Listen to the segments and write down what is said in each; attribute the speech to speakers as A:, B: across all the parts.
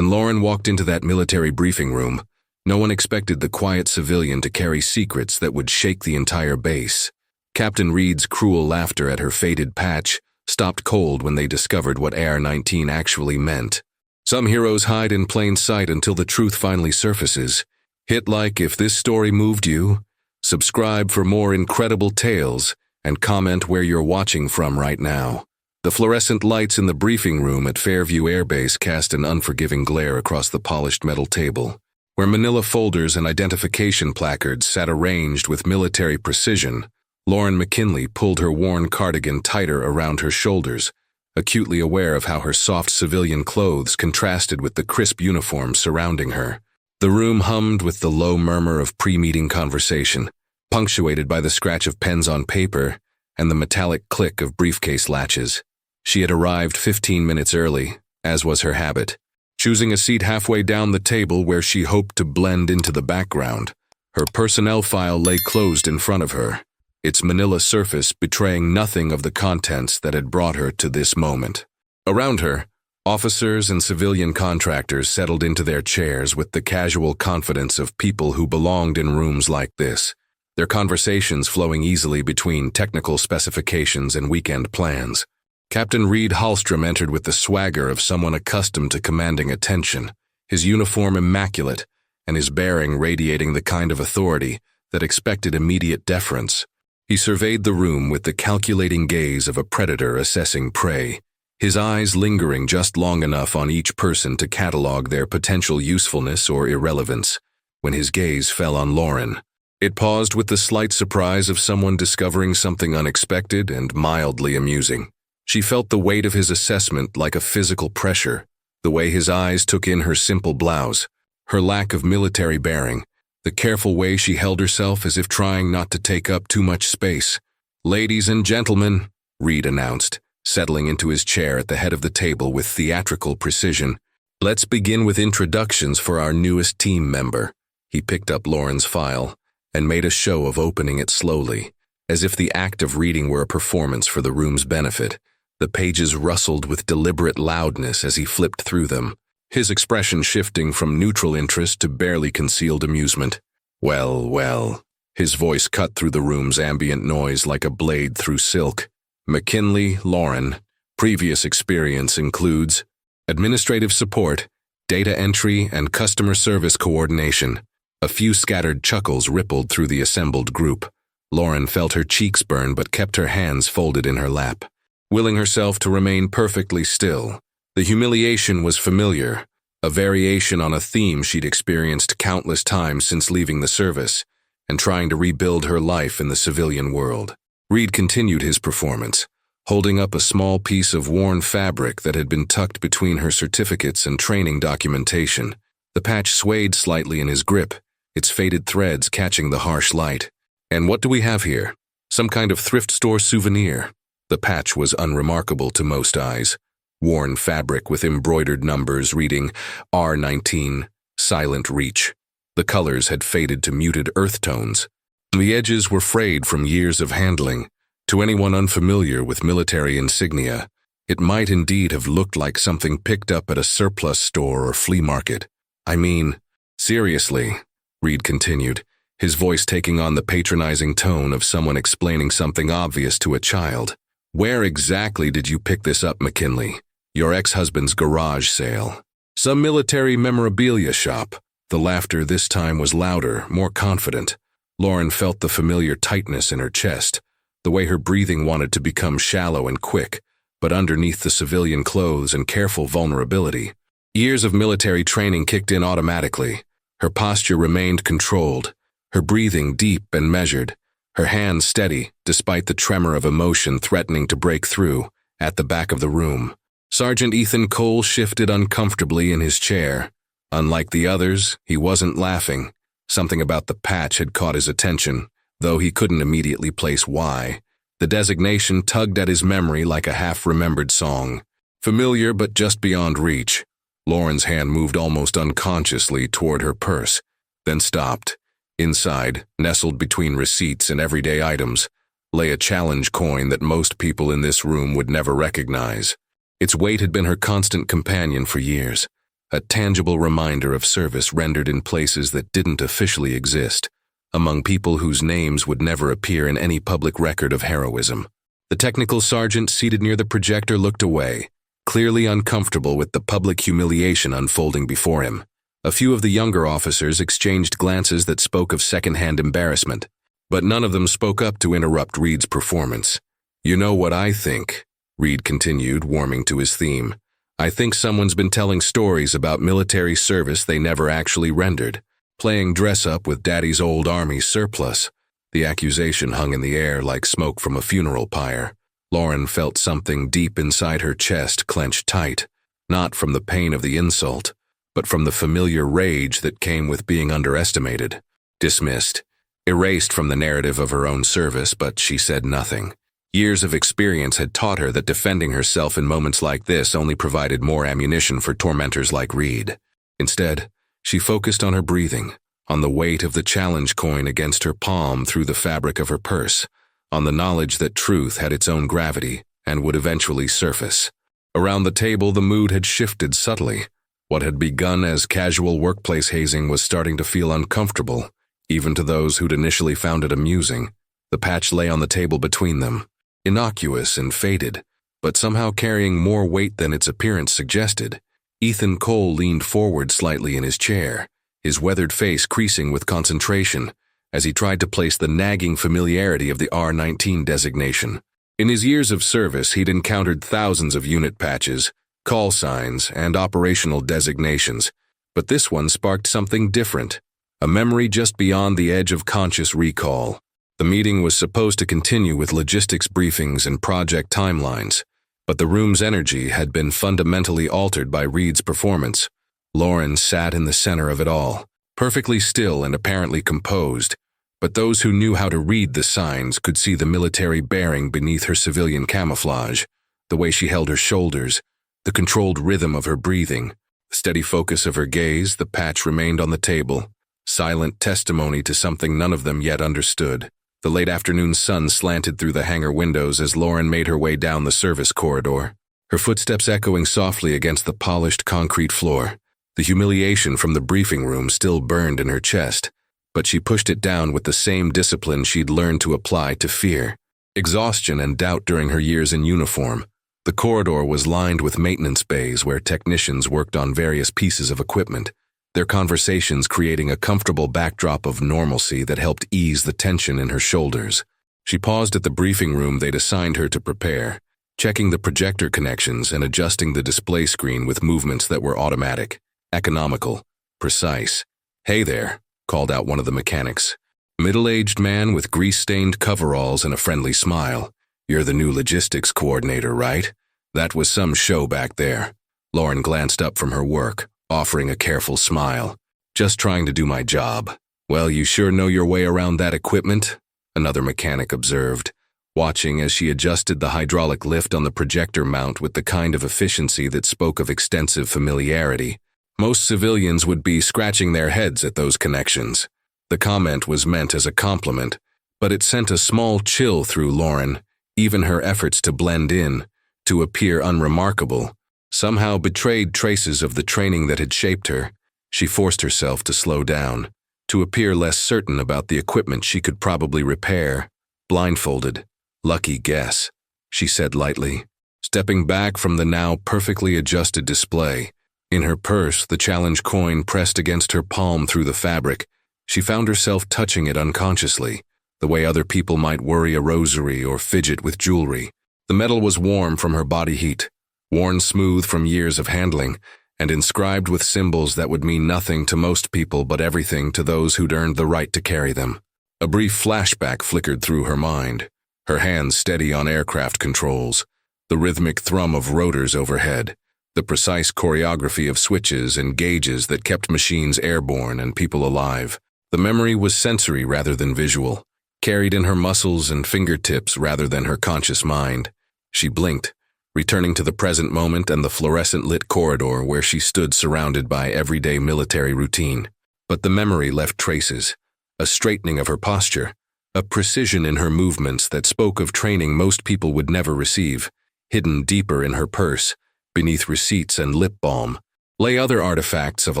A: When Lauren walked into that military briefing room, no one expected the quiet civilian to carry secrets that would shake the entire base. Captain Reed's cruel laughter at her faded patch stopped cold when they discovered what AR-19 actually meant. Some heroes hide in plain sight until the truth finally surfaces. Hit like if this story moved you, subscribe for more incredible tales, and comment where you're watching from right now. The fluorescent lights in the briefing room at Fairview Air Base cast an unforgiving glare across the polished metal table, where manila folders and identification placards sat arranged with military precision. Lauren McKinley pulled her worn cardigan tighter around her shoulders, acutely aware of how her soft civilian clothes contrasted with the crisp uniform surrounding her. The room hummed with the low murmur of pre-meeting conversation, punctuated by the scratch of pens on paper and the metallic click of briefcase latches. She had arrived 15 minutes early, as was her habit, choosing a seat halfway down the table where she hoped to blend into the background. Her personnel file lay closed in front of her, its manila surface betraying nothing of the contents that had brought her to this moment. Around her, officers and civilian contractors settled into their chairs with the casual confidence of people who belonged in rooms like this, their conversations flowing easily between technical specifications and weekend plans. Captain Reed Hallstrom entered with the swagger of someone accustomed to commanding attention, his uniform immaculate, and his bearing radiating the kind of authority that expected immediate deference. He surveyed the room with the calculating gaze of a predator assessing prey, his eyes lingering just long enough on each person to catalog their potential usefulness or irrelevance. When his gaze fell on Lauren, it paused with the slight surprise of someone discovering something unexpected and mildly amusing. She felt the weight of his assessment like a physical pressure, the way his eyes took in her simple blouse, her lack of military bearing, the careful way she held herself as if trying not to take up too much space. "Ladies and gentlemen," Reed announced, settling into his chair at the head of the table with theatrical precision, "let's begin with introductions for our newest team member." He picked up Lauren's file and made a show of opening it slowly, as if the act of reading were a performance for the room's benefit. The pages rustled with deliberate loudness as he flipped through them, his expression shifting from neutral interest to barely concealed amusement. "Well, well," his voice cut through the room's ambient noise like a blade through silk. "McKinley, Lauren. Previous experience includes administrative support, data entry, and customer service coordination." A few scattered chuckles rippled through the assembled group. Lauren felt her cheeks burn but kept her hands folded in her lap, willing herself to remain perfectly still. The humiliation was familiar, a variation on a theme she'd experienced countless times since leaving the service and trying to rebuild her life in the civilian world. Reed continued his performance, holding up a small piece of worn fabric that had been tucked between her certificates and training documentation. The patch swayed slightly in his grip, its faded threads catching the harsh light. "And what do we have here? Some kind of thrift store souvenir?" The patch was unremarkable to most eyes. Worn fabric with embroidered numbers reading R19, Silent Reach. The colors had faded to muted earth tones. The edges were frayed from years of handling. To anyone unfamiliar with military insignia, it might indeed have looked like something picked up at a surplus store or flea market. "I mean, seriously," Reed continued, his voice taking on the patronizing tone of someone explaining something obvious to a child. "Where exactly did you pick this up, McKinley? Your ex-husband's garage sale? Some military memorabilia shop?" The laughter this time was louder, more confident. Lauren felt the familiar tightness in her chest, the way her breathing wanted to become shallow and quick, but underneath the civilian clothes and careful vulnerability. Years of military training kicked in automatically. Her posture remained controlled, her breathing deep and measured, her hands steady despite the tremor of emotion threatening to break through. At the back of the room, Sergeant Ethan Cole shifted uncomfortably in his chair. Unlike the others, he wasn't laughing. Something about the patch had caught his attention, though he couldn't immediately place why. The designation tugged at his memory like a half-remembered song. Familiar but just beyond reach. Lauren's hand moved almost unconsciously toward her purse, then stopped. Inside, nestled between receipts and everyday items, lay a challenge coin that most people in this room would never recognize. Its weight had been her constant companion for years, a tangible reminder of service rendered in places that didn't officially exist, among people whose names would never appear in any public record of heroism. The technical sergeant seated near the projector looked away, clearly uncomfortable with the public humiliation unfolding before him. A few of the younger officers exchanged glances that spoke of second-hand embarrassment, but none of them spoke up to interrupt Reed's performance. "You know what I think," Reed continued, warming to his theme. "I think someone's been telling stories about military service they never actually rendered, playing dress-up with Daddy's old Army surplus." The accusation hung in the air like smoke from a funeral pyre. Lauren felt something deep inside her chest clench tight, not from the pain of the insult, but from the familiar rage that came with being underestimated. Dismissed, erased from the narrative of her own service, but she said nothing. Years of experience had taught her that defending herself in moments like this only provided more ammunition for tormentors like Reed. Instead, she focused on her breathing, on the weight of the challenge coin against her palm through the fabric of her purse, on the knowledge that truth had its own gravity and would eventually surface. Around the table, the mood had shifted subtly. What had begun as casual workplace hazing was starting to feel uncomfortable, even to those who'd initially found it amusing. The patch lay on the table between them, innocuous and faded, but somehow carrying more weight than its appearance suggested. Ethan Cole leaned forward slightly in his chair, his weathered face creasing with concentration, as he tried to place the nagging familiarity of the R-19 designation. In his years of service, he'd encountered thousands of unit patches, call signs, and operational designations, but this one sparked something different, a memory just beyond the edge of conscious recall. The meeting was supposed to continue with logistics briefings and project timelines, but the room's energy had been fundamentally altered by Reed's performance. Lauren sat in the center of it all, perfectly still and apparently composed, but those who knew how to read the signs could see the military bearing beneath her civilian camouflage, the way she held her shoulders, the controlled rhythm of her breathing, the steady focus of her gaze. The patch remained on the table, silent testimony to something none of them yet understood. The late afternoon sun slanted through the hangar windows as Lauren made her way down the service corridor, her footsteps echoing softly against the polished concrete floor. The humiliation from the briefing room still burned in her chest, but she pushed it down with the same discipline she'd learned to apply to fear, exhaustion, and doubt during her years in uniform. The corridor was lined with maintenance bays where technicians worked on various pieces of equipment, their conversations creating a comfortable backdrop of normalcy that helped ease the tension in her shoulders. She paused at the briefing room they'd assigned her to prepare, checking the projector connections and adjusting the display screen with movements that were automatic, economical, precise. "Hey there," called out one of the mechanics. Middle-aged man with grease-stained coveralls and a friendly smile. "You're the new logistics coordinator, right? That was some show back there." Lauren glanced up from her work, offering a careful smile. "Just trying to do my job." "Well, you sure know your way around that equipment," another mechanic observed, watching as she adjusted the hydraulic lift on the projector mount with the kind of efficiency that spoke of extensive familiarity. Most civilians would be scratching their heads at those connections. The comment was meant as a compliment, but it sent a small chill through Lauren. Even her efforts to blend in, to appear unremarkable, somehow betrayed traces of the training that had shaped her. She forced herself to slow down, to appear less certain about the equipment she could probably repair. "Blindfolded. Lucky guess," she said lightly, stepping back from the now perfectly adjusted display. In her purse, the challenge coin pressed against her palm through the fabric. She found herself touching it unconsciously, the way other people might worry a rosary or fidget with jewelry. The metal was warm from her body heat, worn smooth from years of handling, and inscribed with symbols that would mean nothing to most people but everything to those who'd earned the right to carry them. A brief flashback flickered through her mind, her hands steady on aircraft controls, the rhythmic thrum of rotors overhead, the precise choreography of switches and gauges that kept machines airborne and people alive. The memory was sensory rather than visual, carried in her muscles and fingertips rather than her conscious mind. She blinked, returning to the present moment and the fluorescent-lit corridor where she stood surrounded by everyday military routine. But the memory left traces, a straightening of her posture, a precision in her movements that spoke of training most people would never receive, hidden deeper in her purse, beneath receipts and lip balm. lay other artifacts of a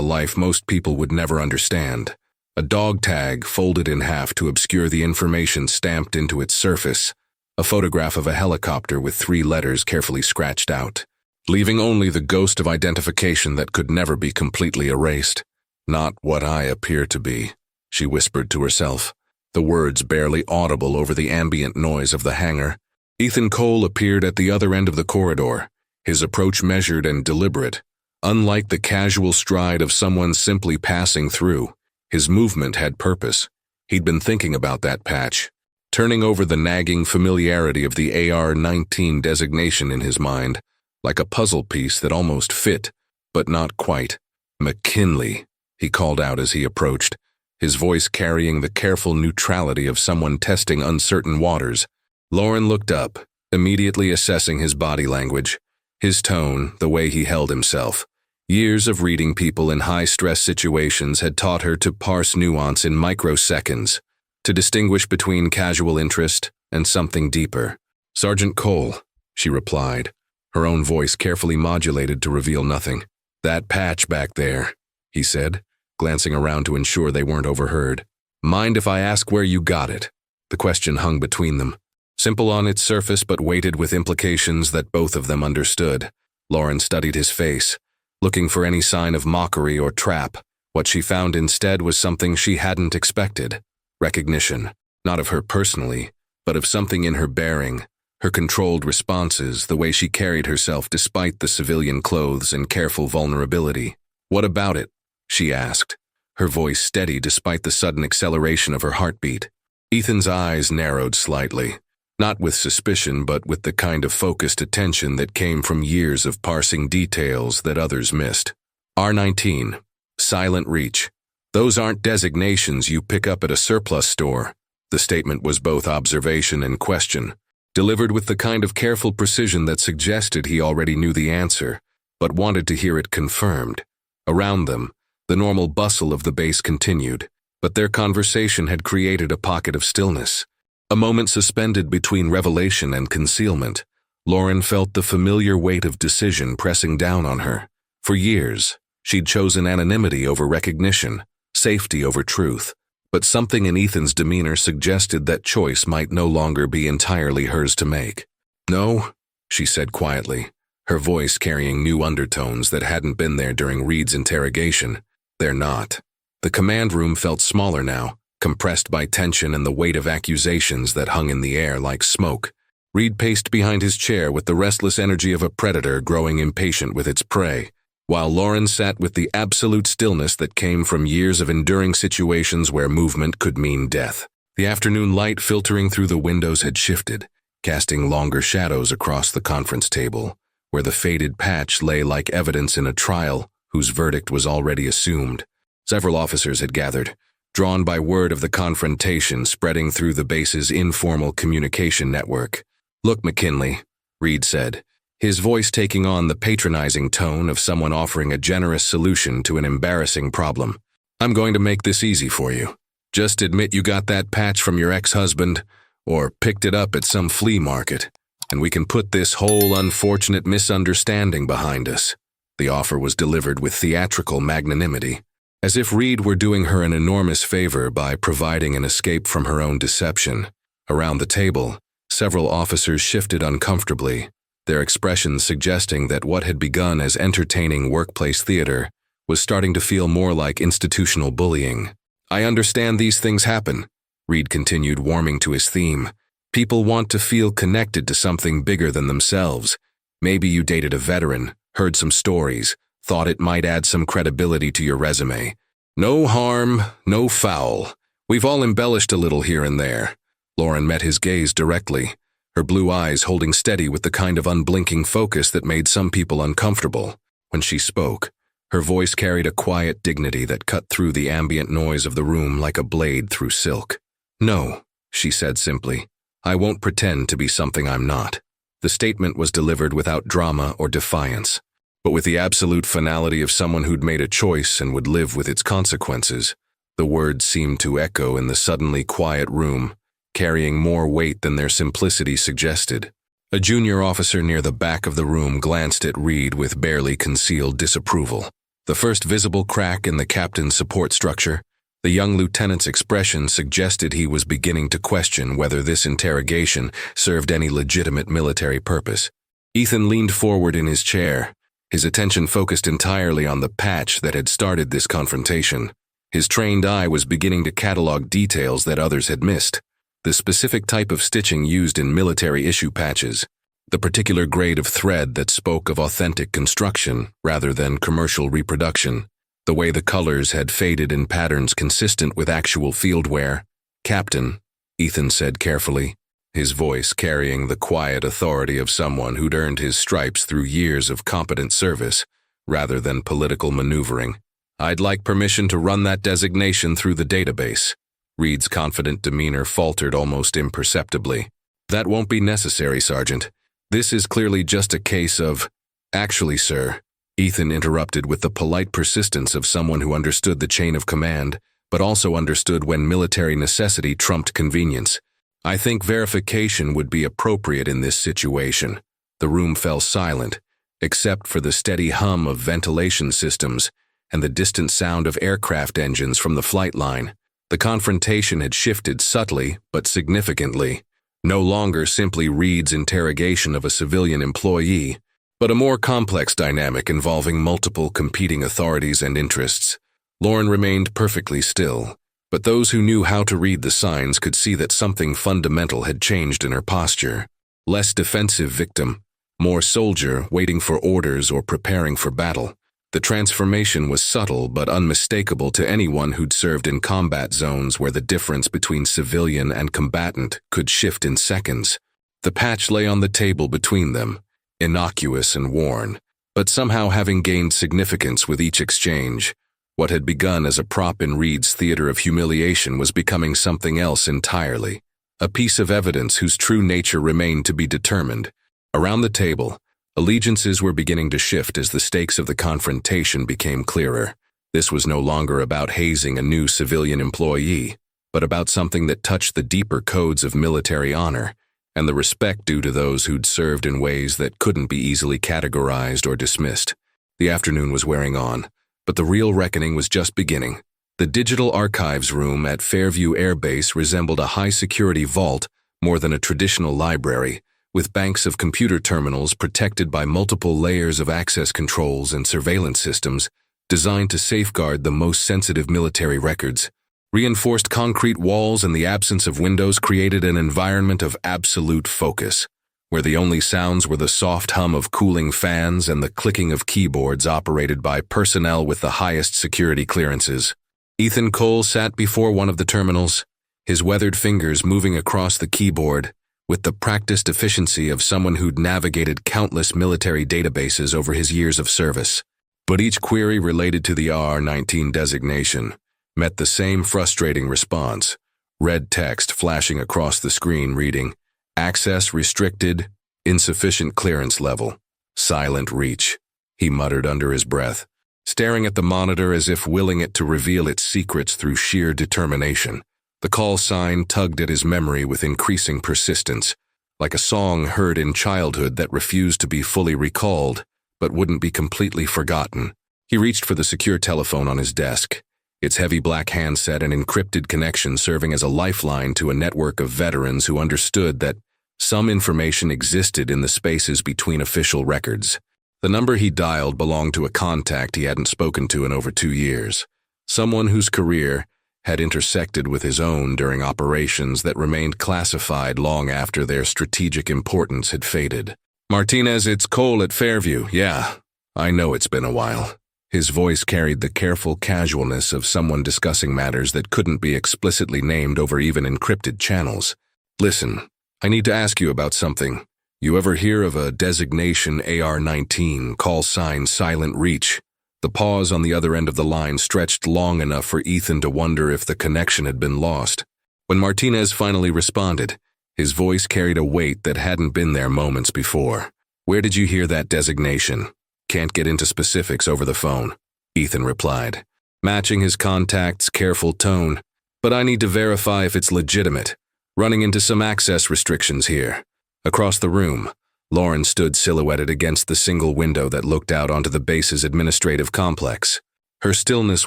A: life most people would never understand. A dog tag folded in half to obscure the information stamped into its surface, a photograph of a helicopter with 3 letters carefully scratched out, leaving only the ghost of identification that could never be completely erased. "Not what I appear to be," she whispered to herself, the words barely audible over the ambient noise of the hangar. Ethan Cole appeared at the other end of the corridor, his approach measured and deliberate. Unlike the casual stride of someone simply passing through, his movement had purpose. He'd been thinking about that patch, turning over the nagging familiarity of the AR-19 designation in his mind, like a puzzle piece that almost fit, but not quite. "McKinley," he called out as he approached, his voice carrying the careful neutrality of someone testing uncertain waters. Lauren looked up, immediately assessing his body language, his tone, the way he held himself. Years of reading people in high-stress situations had taught her to parse nuance in microseconds, to distinguish between casual interest and something deeper. "Sergeant Cole," she replied, her own voice carefully modulated to reveal nothing. "That patch back there," he said, glancing around to ensure they weren't overheard. "Mind if I ask where you got it?" The question hung between them, simple on its surface but weighted with implications that both of them understood. Lauren studied his face, looking for any sign of mockery or trap. What she found instead was something she hadn't expected. Recognition, not of her personally, but of something in her bearing, her controlled responses, the way she carried herself despite the civilian clothes and careful vulnerability. "What about it?" she asked, her voice steady despite the sudden acceleration of her heartbeat. Ethan's eyes narrowed slightly, not with suspicion but with the kind of focused attention that came from years of parsing details that others missed. "R19, silent reach. Those aren't designations you pick up at a surplus store." The statement was both observation and question, delivered with the kind of careful precision that suggested he already knew the answer, but wanted to hear it confirmed. Around them, the normal bustle of the base continued, but their conversation had created a pocket of stillness. A moment suspended between revelation and concealment. Lauren felt the familiar weight of decision pressing down on her. For years, she'd chosen anonymity over recognition, safety over truth, but something in Ethan's demeanor suggested that choice might no longer be entirely hers to make. "No," she said quietly, her voice carrying new undertones that hadn't been there during Reed's interrogation. "They're not." The command room felt smaller now, compressed by tension and the weight of accusations that hung in the air like smoke. Reed paced behind his chair with the restless energy of a predator growing impatient with its prey, while Lauren sat with the absolute stillness that came from years of enduring situations where movement could mean death. The afternoon light filtering through the windows had shifted, casting longer shadows across the conference table, where the faded patch lay like evidence in a trial whose verdict was already assumed. Several officers had gathered, drawn by word of the confrontation spreading through the base's informal communication network. "Look, McKinley," Reed said, his voice taking on the patronizing tone of someone offering a generous solution to an embarrassing problem. "I'm going to make this easy for you. Just admit you got that patch from your ex-husband, or picked it up at some flea market, and we can put this whole unfortunate misunderstanding behind us." The offer was delivered with theatrical magnanimity, as if Reed were doing her an enormous favor by providing an escape from her own deception. Around the table, several officers shifted uncomfortably, their expressions suggesting that what had begun as entertaining workplace theater was starting to feel more like institutional bullying. "I understand these things happen," Reed continued, warming to his theme. "People want to feel connected to something bigger than themselves. Maybe you dated a veteran, heard some stories, thought it might add some credibility to your resume. No harm, no foul. We've all embellished a little here and there." Lauren met his gaze directly, her blue eyes holding steady with the kind of unblinking focus that made some people uncomfortable. When she spoke, her voice carried a quiet dignity that cut through the ambient noise of the room like a blade through silk. "No," she said simply, "I won't pretend to be something I'm not." The statement was delivered without drama or defiance, but with the absolute finality of someone who'd made a choice and would live with its consequences. The words seemed to echo in the suddenly quiet room, carrying more weight than their simplicity suggested. A junior officer near the back of the room glanced at Reed with barely concealed disapproval. The first visible crack in the captain's support structure, the young lieutenant's expression suggested he was beginning to question whether this interrogation served any legitimate military purpose. Ethan leaned forward in his chair, his attention focused entirely on the patch that had started this confrontation. His trained eye was beginning to catalog details that others had missed. The specific type of stitching used in military-issue patches, the particular grade of thread that spoke of authentic construction rather than commercial reproduction, the way the colors had faded in patterns consistent with actual field wear. "Captain," Ethan said carefully, his voice carrying the quiet authority of someone who'd earned his stripes through years of competent service rather than political maneuvering. "I'd like permission to run that designation through the database." Reed's confident demeanor faltered almost imperceptibly. "That won't be necessary, Sergeant. This is clearly just a case of—" "Actually, sir," Ethan interrupted with the polite persistence of someone who understood the chain of command, but also understood when military necessity trumped convenience. "I think verification would be appropriate in this situation." The room fell silent, except for the steady hum of ventilation systems and the distant sound of aircraft engines from the flight line. The confrontation had shifted subtly but significantly, no longer simply Reed's interrogation of a civilian employee, but a more complex dynamic involving multiple competing authorities and interests. Lauren remained perfectly still, but those who knew how to read the signs could see that something fundamental had changed in her posture. Less defensive victim, more soldier waiting for orders or preparing for battle. The transformation was subtle but unmistakable to anyone who'd served in combat zones where the difference between civilian and combatant could shift in seconds. The patch lay on the table between them, innocuous and worn, but somehow having gained significance with each exchange. What had begun as a prop in Reed's theater of humiliation was becoming something else entirely, a piece of evidence whose true nature remained to be determined. Around the table, allegiances were beginning to shift as the stakes of the confrontation became clearer. This was no longer about hazing a new civilian employee, but about something that touched the deeper codes of military honor and the respect due to those who'd served in ways that couldn't be easily categorized or dismissed. The afternoon was wearing on, but the real reckoning was just beginning. The digital archives room at Fairview Air Base resembled a high-security vault more than a traditional library, with banks of computer terminals protected by multiple layers of access controls and surveillance systems designed to safeguard the most sensitive military records. Reinforced concrete walls and the absence of windows created an environment of absolute focus, where the only sounds were the soft hum of cooling fans and the clicking of keyboards operated by personnel with the highest security clearances. Ethan Cole sat before one of the terminals, his weathered fingers moving across the keyboard, with the practiced efficiency of someone who'd navigated countless military databases over his years of service. But each query related to the RR-19 designation met the same frustrating response, red text flashing across the screen reading, "Access restricted, insufficient clearance level, silent reach," he muttered under his breath, staring at the monitor as if willing it to reveal its secrets through sheer determination. The call sign tugged at his memory with increasing persistence, like a song heard in childhood that refused to be fully recalled, but wouldn't be completely forgotten. He reached for the secure telephone on his desk, its heavy black handset and encrypted connection serving as a lifeline to a network of veterans who understood that some information existed in the spaces between official records. The number he dialed belonged to a contact he hadn't spoken to in over 2 years, someone whose career had intersected with his own during operations that remained classified long after their strategic importance had faded. "Martinez, it's Cole at Fairview. Yeah, I know it's been a while." His voice carried the careful casualness of someone discussing matters that couldn't be explicitly named over even encrypted channels. "Listen, I need to ask you about something. You ever hear of a designation AR-19, call sign Silent Reach?" The pause on the other end of the line stretched long enough for Ethan to wonder if the connection had been lost. When Martinez finally responded, his voice carried a weight that hadn't been there moments before. "Where did you hear that designation?" "Can't get into specifics over the phone," Ethan replied, matching his contact's careful tone. "But I need to verify if it's legitimate. Running into some access restrictions here." Across the room, Lauren stood silhouetted against the single window that looked out onto the base's administrative complex. Her stillness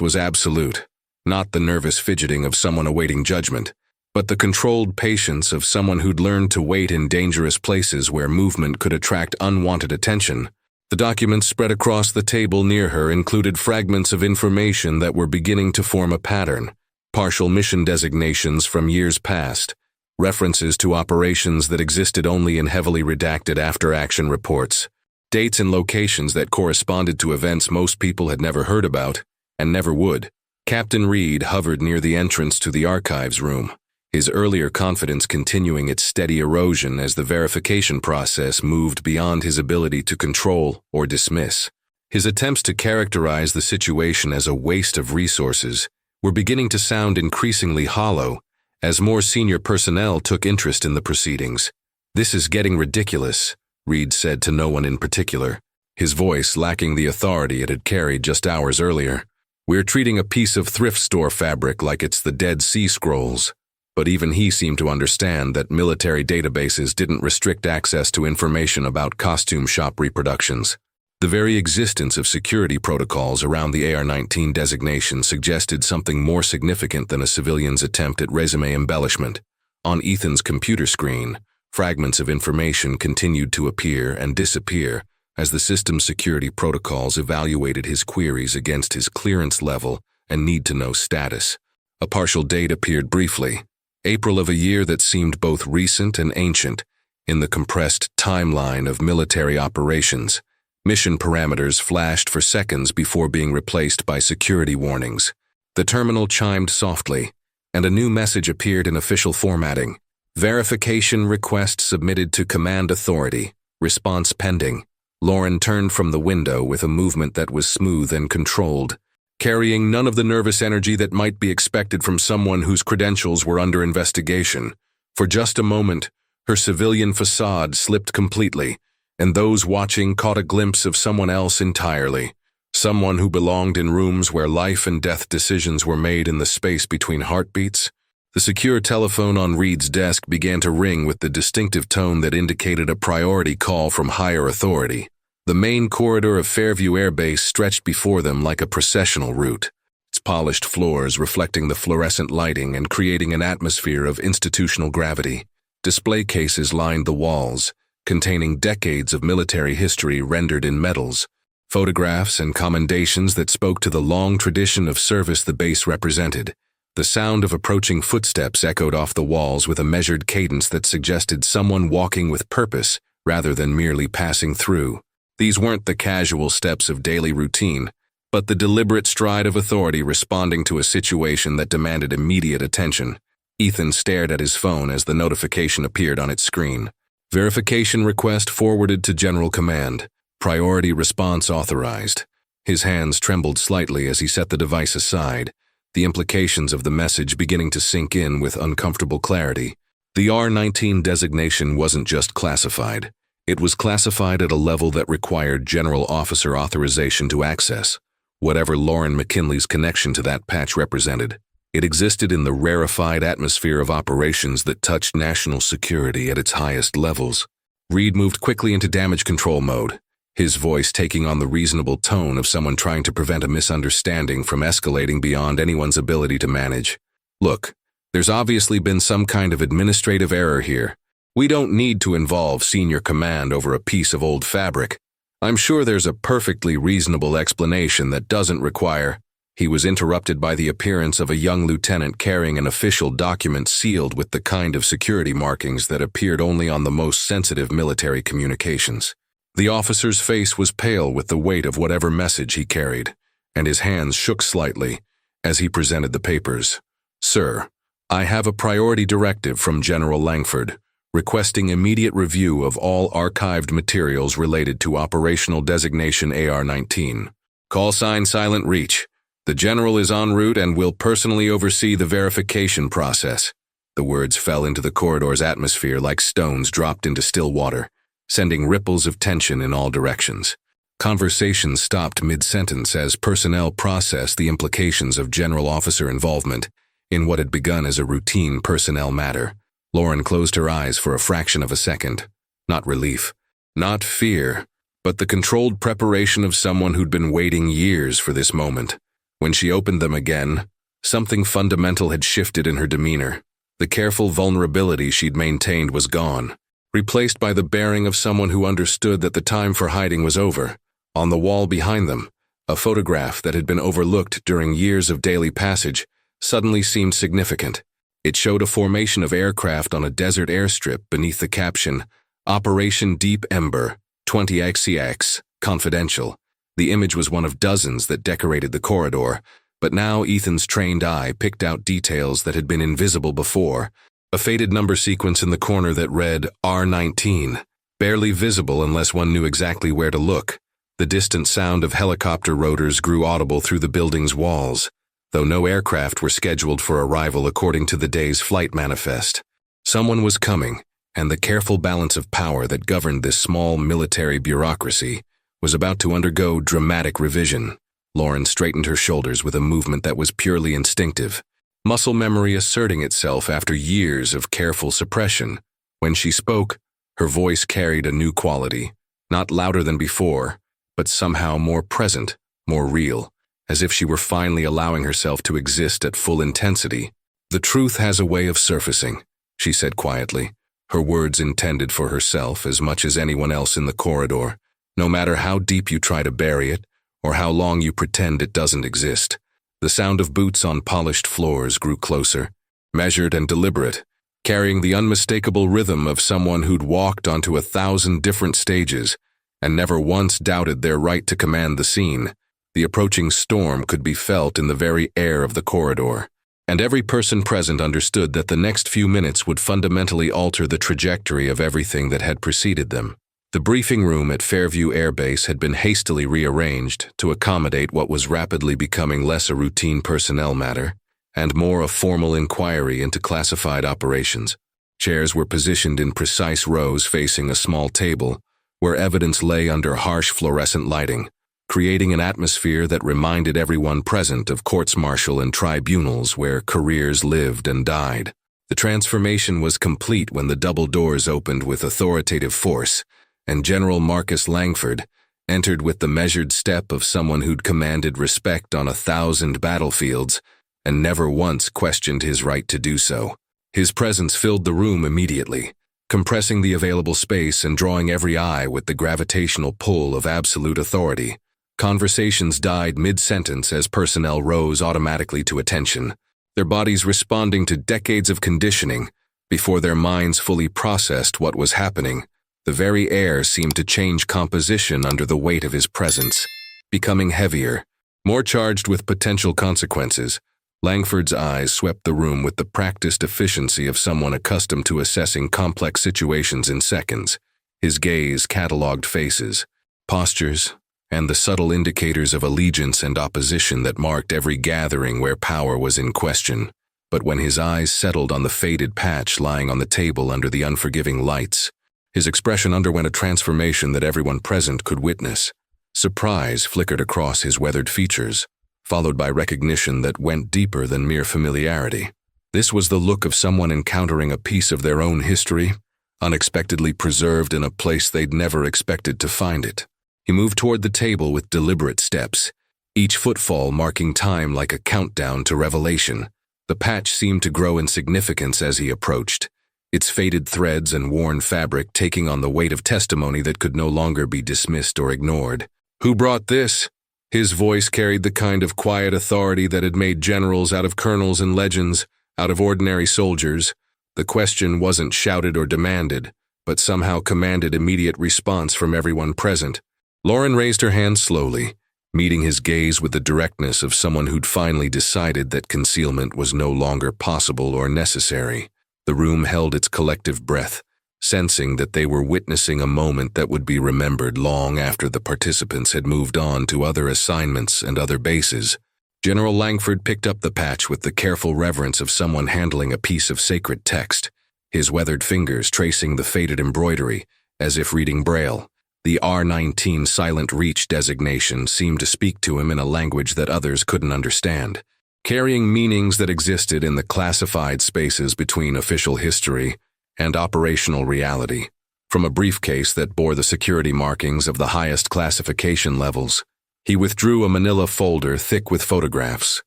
A: was absolute, not the nervous fidgeting of someone awaiting judgment, but the controlled patience of someone who'd learned to wait in dangerous places where movement could attract unwanted attention. The documents spread across the table near her included fragments of information that were beginning to form a pattern, partial mission designations from years past, references to operations that existed only in heavily redacted after-action reports, dates and locations that corresponded to events most people had never heard about, and never would. Captain Reed hovered near the entrance to the archives room, his earlier confidence continuing its steady erosion as the verification process moved beyond his ability to control or dismiss. His attempts to characterize the situation as a waste of resources were beginning to sound increasingly hollow as more senior personnel took interest in the proceedings. "This is getting ridiculous," Reed said to no one in particular, his voice lacking the authority it had carried just hours earlier. "We're treating a piece of thrift store fabric like it's the Dead Sea Scrolls." But even he seemed to understand that military databases didn't restrict access to information about costume shop reproductions. The very existence of security protocols around the AR-19 designation suggested something more significant than a civilian's attempt at resume embellishment. On Ethan's computer screen, fragments of information continued to appear and disappear as the system's security protocols evaluated his queries against his clearance level and need-to-know status. A partial date appeared briefly, April of a year that seemed both recent and ancient, in the compressed timeline of military operations. Mission parameters flashed for seconds before being replaced by security warnings. The terminal chimed softly, and a new message appeared in official formatting. "Verification request submitted to Command Authority. Response pending." Lauren turned from the window with a movement that was smooth and controlled, carrying none of the nervous energy that might be expected from someone whose credentials were under investigation. For just a moment, her civilian facade slipped completely, and those watching caught a glimpse of someone else entirely, someone who belonged in rooms where life and death decisions were made in the space between heartbeats. The secure telephone on Reed's desk began to ring with the distinctive tone that indicated a priority call from higher authority. The main corridor of Fairview Air Base stretched before them like a processional route, its polished floors reflecting the fluorescent lighting and creating an atmosphere of institutional gravity. Display cases lined the walls, containing decades of military history rendered in metals, photographs and commendations that spoke to the long tradition of service the base represented. The sound of approaching footsteps echoed off the walls with a measured cadence that suggested someone walking with purpose rather than merely passing through. These weren't the casual steps of daily routine, but the deliberate stride of authority responding to a situation that demanded immediate attention. Ethan stared at his phone as the notification appeared on its screen. "Verification request forwarded to General Command. Priority response authorized." His hands trembled slightly as he set the device aside, the implications of the message beginning to sink in with uncomfortable clarity. The R-19 designation wasn't just classified. It was classified at a level that required general officer authorization to access, whatever Lauren McKinley's connection to that patch represented. It existed in the rarefied atmosphere of operations that touched national security at its highest levels. Reed moved quickly into damage control mode, his voice taking on the reasonable tone of someone trying to prevent a misunderstanding from escalating beyond anyone's ability to manage. "Look, there's obviously been some kind of administrative error here. We don't need to involve senior command over a piece of old fabric. I'm sure there's a perfectly reasonable explanation that doesn't require—" He was interrupted by the appearance of a young lieutenant carrying an official document sealed with the kind of security markings that appeared only on the most sensitive military communications. The officer's face was pale with the weight of whatever message he carried, and his hands shook slightly as he presented the papers. "Sir, I have a priority directive from General Langford, requesting immediate review of all archived materials related to operational designation AR-19. Call sign Silent Reach. The General is en route and will personally oversee the verification process." The words fell into the corridor's atmosphere like stones dropped into still water, sending ripples of tension in all directions. Conversation stopped mid-sentence as personnel processed the implications of general officer involvement in what had begun as a routine personnel matter. Lauren closed her eyes for a fraction of a second. Not relief, Not fear, but the controlled preparation of someone who'd been waiting years for this moment. When she opened them again, something fundamental had shifted in her demeanor. The careful vulnerability she'd maintained was gone, replaced by the bearing of someone who understood that the time for hiding was over. On the wall behind them, a photograph that had been overlooked during years of daily passage suddenly seemed significant. It showed a formation of aircraft on a desert airstrip beneath the caption, Operation Deep Ember, 20XX, Confidential. The image was one of dozens that decorated the corridor, but now Ethan's trained eye picked out details that had been invisible before. A faded number sequence in the corner that read R19, barely visible unless one knew exactly where to look. The distant sound of helicopter rotors grew audible through the building's walls, though no aircraft were scheduled for arrival according to the day's flight manifest. Someone was coming, and the careful balance of power that governed this small military bureaucracy was about to undergo dramatic revision. Lauren straightened her shoulders with a movement that was purely instinctive, muscle memory asserting itself after years of careful suppression. When she spoke, her voice carried a new quality, not louder than before, but somehow more present, more real, as if she were finally allowing herself to exist at full intensity. "The truth has a way of surfacing," she said quietly, her words intended for herself as much as anyone else in the corridor. "No matter how deep you try to bury it, or how long you pretend it doesn't exist." The sound of boots on polished floors grew closer, measured and deliberate, carrying the unmistakable rhythm of someone who'd walked onto 1,000 different stages and never once doubted their right to command the scene. The approaching storm could be felt in the very air of the corridor, and every person present understood that the next few minutes would fundamentally alter the trajectory of everything that had preceded them. The briefing room at Fairview Air Base had been hastily rearranged to accommodate what was rapidly becoming less a routine personnel matter and more a formal inquiry into classified operations. Chairs were positioned in precise rows facing a small table, where evidence lay under harsh fluorescent lighting, creating an atmosphere that reminded everyone present of courts-martial and tribunals where careers lived and died. The transformation was complete when the double doors opened with authoritative force, and General Marcus Langford entered with the measured step of someone who'd commanded respect on 1,000 battlefields and never once questioned his right to do so. His presence filled the room immediately, compressing the available space and drawing every eye with the gravitational pull of absolute authority. Conversations died mid-sentence as personnel rose automatically to attention, their bodies responding to decades of conditioning before their minds fully processed what was happening. The very air seemed to change composition under the weight of his presence, becoming heavier, more charged with potential consequences. Langford's eyes swept the room with the practiced efficiency of someone accustomed to assessing complex situations in seconds. His gaze cataloged faces, postures, and the subtle indicators of allegiance and opposition that marked every gathering where power was in question. But when his eyes settled on the faded patch lying on the table under the unforgiving lights, his expression underwent a transformation that everyone present could witness. Surprise flickered across his weathered features, followed by recognition that went deeper than mere familiarity. This was the look of someone encountering a piece of their own history, unexpectedly preserved in a place they'd never expected to find it. He moved toward the table with deliberate steps, each footfall marking time like a countdown to revelation. The patch seemed to grow in significance as he approached, its faded threads and worn fabric taking on the weight of testimony that could no longer be dismissed or ignored. "Who brought this?" His voice carried the kind of quiet authority that had made generals out of colonels and legends, out of ordinary soldiers. The question wasn't shouted or demanded, but somehow commanded immediate response from everyone present. Lauren raised her hand slowly, meeting his gaze with the directness of someone who'd finally decided that concealment was no longer possible or necessary. The room held its collective breath, sensing that they were witnessing a moment that would be remembered long after the participants had moved on to other assignments and other bases. General Langford picked up the patch with the careful reverence of someone handling a piece of sacred text, his weathered fingers tracing the faded embroidery, as if reading Braille. The R19 silent reach designation seemed to speak to him in a language that others couldn't understand, carrying meanings that existed in the classified spaces between official history and operational reality. from a briefcase that bore the security markings of the highest classification levels. He withdrew a manila folder thick with photographs,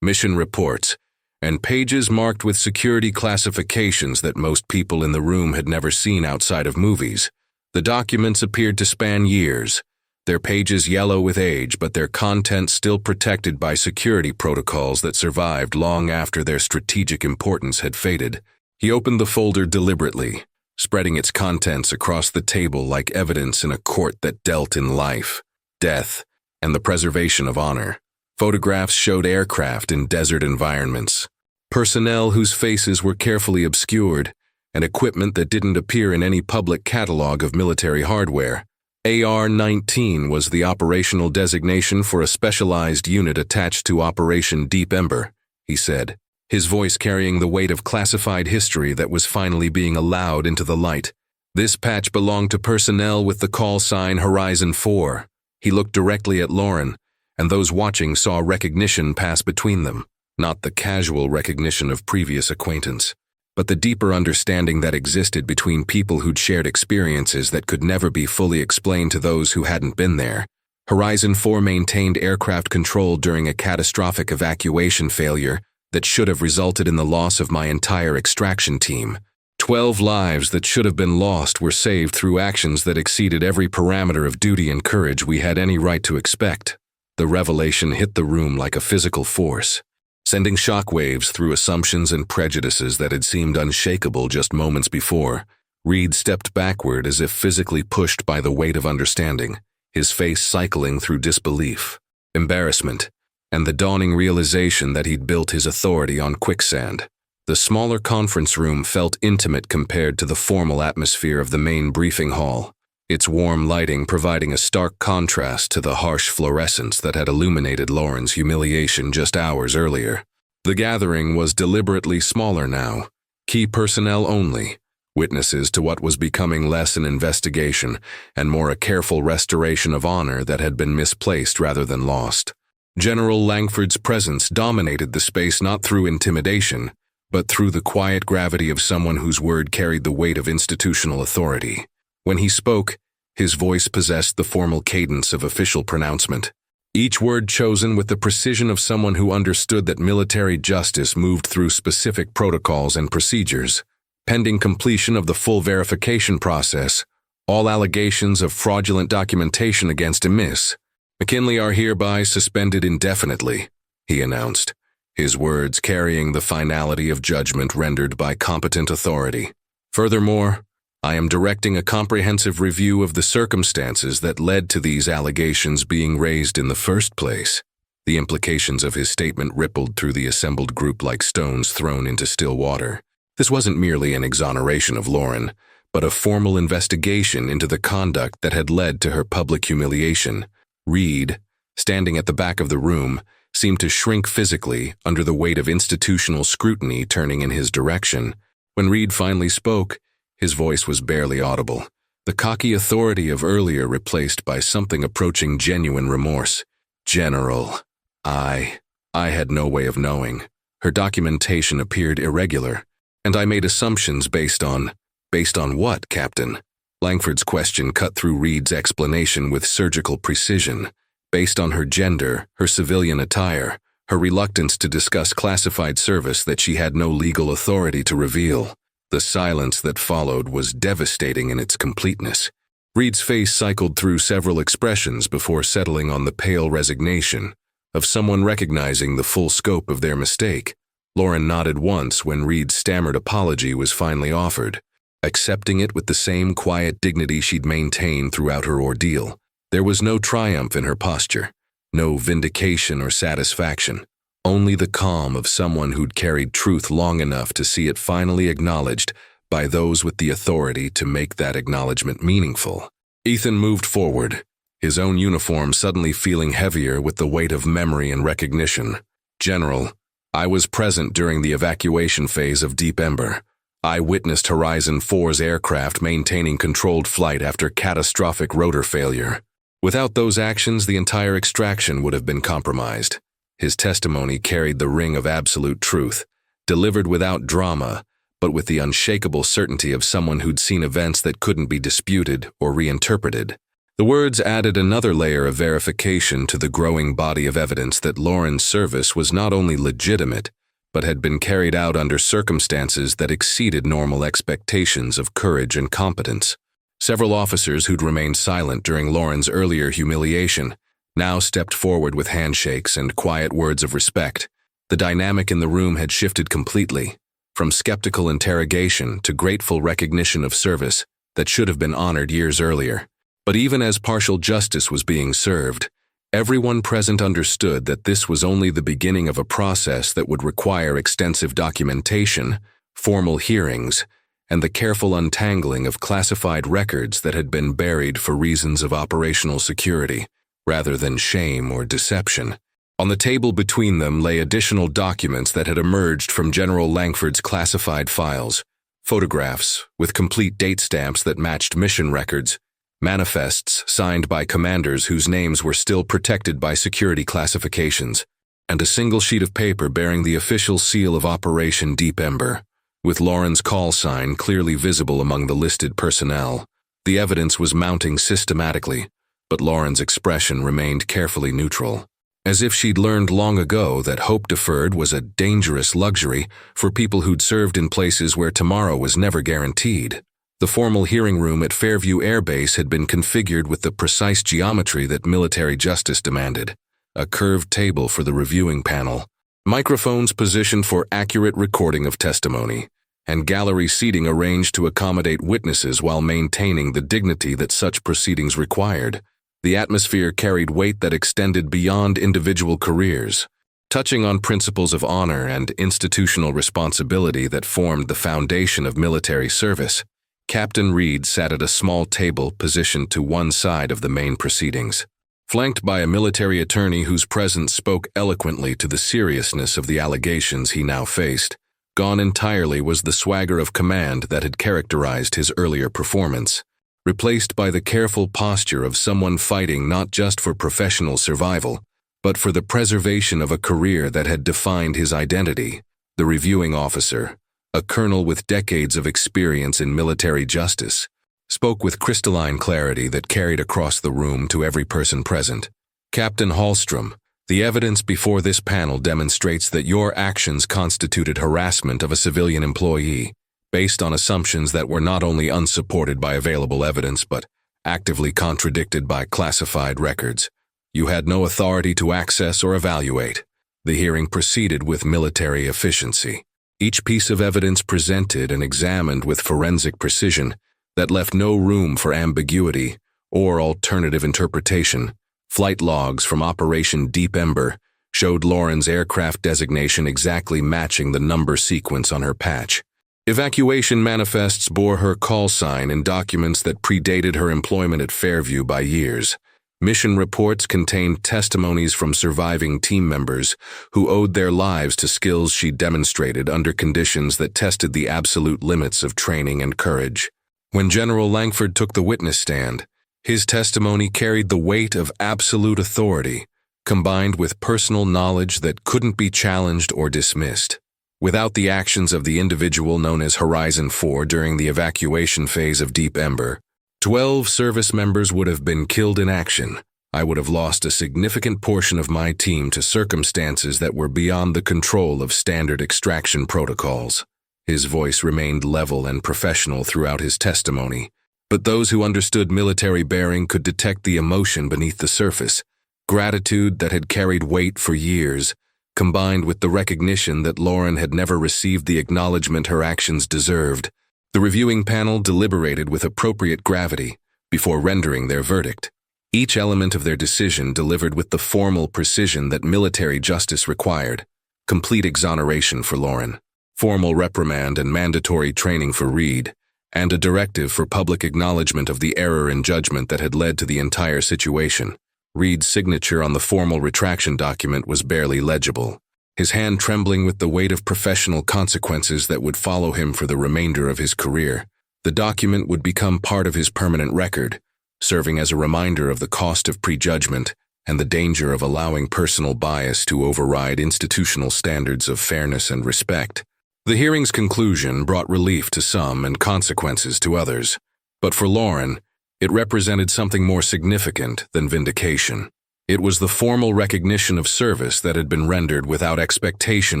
A: mission reports, and pages marked with security classifications that most people in the room had never seen outside of movies. The documents appeared to span years, their pages yellow with age, but their content still protected by security protocols that survived long after their strategic importance had faded. He opened the folder deliberately, spreading its contents across the table like evidence in a court that dealt in life, death, and the preservation of honor. Photographs showed aircraft in desert environments, personnel whose faces were carefully obscured, and equipment that didn't appear in any public catalog of military hardware. AR-19 was the operational designation for a specialized unit attached to Operation Deep Ember, he said, his voice carrying the weight of classified history that was finally being allowed into the light. This patch belonged to personnel with the call sign Horizon 4. He looked directly at Lauren, and those watching saw recognition pass between them, not the casual recognition of previous acquaintance, but the deeper understanding that existed between people who'd shared experiences that could never be fully explained to those who hadn't been there. Horizon 4 maintained aircraft control during a catastrophic evacuation failure that should have resulted in the loss of my entire extraction team. 12 lives that should have been lost were saved through actions that exceeded every parameter of duty and courage we had any right to expect. The revelation hit the room like a physical force, sending shockwaves through assumptions and prejudices that had seemed unshakable just moments before. Reed stepped backward as if physically pushed by the weight of understanding, his face cycling through disbelief, embarrassment, and the dawning realization that he'd built his authority on quicksand. The smaller conference room felt intimate compared to the formal atmosphere of the main briefing hall, its warm lighting providing a stark contrast to the harsh fluorescence that had illuminated Lauren's humiliation just hours earlier. The gathering was deliberately smaller now, key personnel only, witnesses to what was becoming less an investigation and more a careful restoration of honor that had been misplaced rather than lost. General Langford's presence dominated the space not through intimidation, but through the quiet gravity of someone whose word carried the weight of institutional authority. When he spoke, his voice possessed the formal cadence of official pronouncement, each word chosen with the precision of someone who understood that military justice moved through specific protocols and procedures. Pending completion of the full verification process, all allegations of fraudulent documentation against Miss McKinley are hereby suspended indefinitely, he announced, his words carrying the finality of judgment rendered by competent authority. Furthermore, I am directing a comprehensive review of the circumstances that led to these allegations being raised in the first place. The implications of his statement rippled through the assembled group like stones thrown into still water. This wasn't merely an exoneration of Lauren, but a formal investigation into the conduct that had led to her public humiliation. Reed, standing at the back of the room, seemed to shrink physically under the weight of institutional scrutiny turning in his direction. When Reed finally spoke, his voice was barely audible, the cocky authority of earlier replaced by something approaching genuine remorse. General, I had no way of knowing. Her documentation appeared irregular, and I made assumptions based on what, Captain? Langford's question cut through Reed's explanation with surgical precision, based on her gender, her civilian attire, her reluctance to discuss classified service that she had no legal authority to reveal. The silence that followed was devastating in its completeness. Reed's face cycled through several expressions before settling on the pale resignation of someone recognizing the full scope of their mistake. Lauren nodded once when Reed's stammered apology was finally offered, accepting it with the same quiet dignity she'd maintained throughout her ordeal. There was no triumph in her posture, no vindication or satisfaction, only the calm of someone who'd carried truth long enough to see it finally acknowledged by those with the authority to make that acknowledgement meaningful. Ethan moved forward, his own uniform suddenly feeling heavier with the weight of memory and recognition. General, I was present during the evacuation phase of Deep Ember. I witnessed Horizon 4's aircraft maintaining controlled flight after catastrophic rotor failure. Without those actions, the entire extraction would have been compromised. His testimony carried the ring of absolute truth, delivered without drama, but with the unshakable certainty of someone who'd seen events that couldn't be disputed or reinterpreted. The words added another layer of verification to the growing body of evidence that Lauren's service was not only legitimate, but had been carried out under circumstances that exceeded normal expectations of courage and competence. Several officers who'd remained silent during Lauren's earlier humiliation now stepped forward with handshakes and quiet words of respect. The dynamic in the room had shifted completely, from skeptical interrogation to grateful recognition of service that should have been honored years earlier. But even as partial justice was being served, everyone present understood that this was only the beginning of a process that would require extensive documentation, formal hearings, and the careful untangling of classified records that had been buried for reasons of operational security, rather than shame or deception. On the table between them lay additional documents that had emerged from General Langford's classified files: photographs with complete date stamps that matched mission records, manifests signed by commanders whose names were still protected by security classifications, and a single sheet of paper bearing the official seal of Operation Deep Ember, with Lauren's call sign clearly visible among the listed personnel. The evidence was mounting systematically, but Lauren's expression remained carefully neutral, as if she'd learned long ago that hope deferred was a dangerous luxury for people who'd served in places where tomorrow was never guaranteed. The formal hearing room at Fairview Air Base had been configured with the precise geometry that military justice demanded: a curved table for the reviewing panel, microphones positioned for accurate recording of testimony, and gallery seating arranged to accommodate witnesses while maintaining the dignity that such proceedings required. The atmosphere carried weight that extended beyond individual careers, touching on principles of honor and institutional responsibility that formed the foundation of military service. Captain Reed sat at a small table positioned to one side of the main proceedings, flanked by a military attorney whose presence spoke eloquently to the seriousness of the allegations he now faced. Gone entirely was the swagger of command that had characterized his earlier performance, replaced by the careful posture of someone fighting not just for professional survival, but for the preservation of a career that had defined his identity. The reviewing officer, a colonel with decades of experience in military justice, spoke with crystalline clarity that carried across the room to every person present. "Captain Hallstrom, the evidence before this panel demonstrates that your actions constituted harassment of a civilian employee, based on assumptions that were not only unsupported by available evidence but actively contradicted by classified records. You had no authority to access or evaluate." The hearing proceeded with military efficiency, each piece of evidence presented and examined with forensic precision that left no room for ambiguity or alternative interpretation. Flight logs from Operation Deep Ember showed Lauren's aircraft designation exactly matching the number sequence on her patch. Evacuation manifests bore her call sign in documents that predated her employment at Fairview by years. Mission reports contained testimonies from surviving team members who owed their lives to skills she demonstrated under conditions that tested the absolute limits of training and courage. When General Langford took the witness stand, his testimony carried the weight of absolute authority, combined with personal knowledge that couldn't be challenged or dismissed. Without the actions of the individual known as Horizon 4 during the evacuation phase of Deep Ember, 12 service members would have been killed in action. I would have lost a significant portion of my team to circumstances that were beyond the control of standard extraction protocols. His voice remained level and professional throughout his testimony, but those who understood military bearing could detect the emotion beneath the surface, gratitude that had carried weight for years, combined with the recognition that Lauren had never received the acknowledgement her actions deserved. The reviewing panel deliberated with appropriate gravity before rendering their verdict. Each element of their decision delivered with the formal precision that military justice required: complete exoneration for Lauren, formal reprimand and mandatory training for Reed, and a directive for public acknowledgement of the error in judgment that had led to the entire situation. Reed's signature on the formal retraction document was barely legible, his hand trembling with the weight of professional consequences that would follow him for the remainder of his career. The document would become part of his permanent record, serving as a reminder of the cost of prejudgment and the danger of allowing personal bias to override institutional standards of fairness and respect. The hearing's conclusion brought relief to some and consequences to others, but for Lauren, it represented something more significant than vindication. It was the formal recognition of service that had been rendered without expectation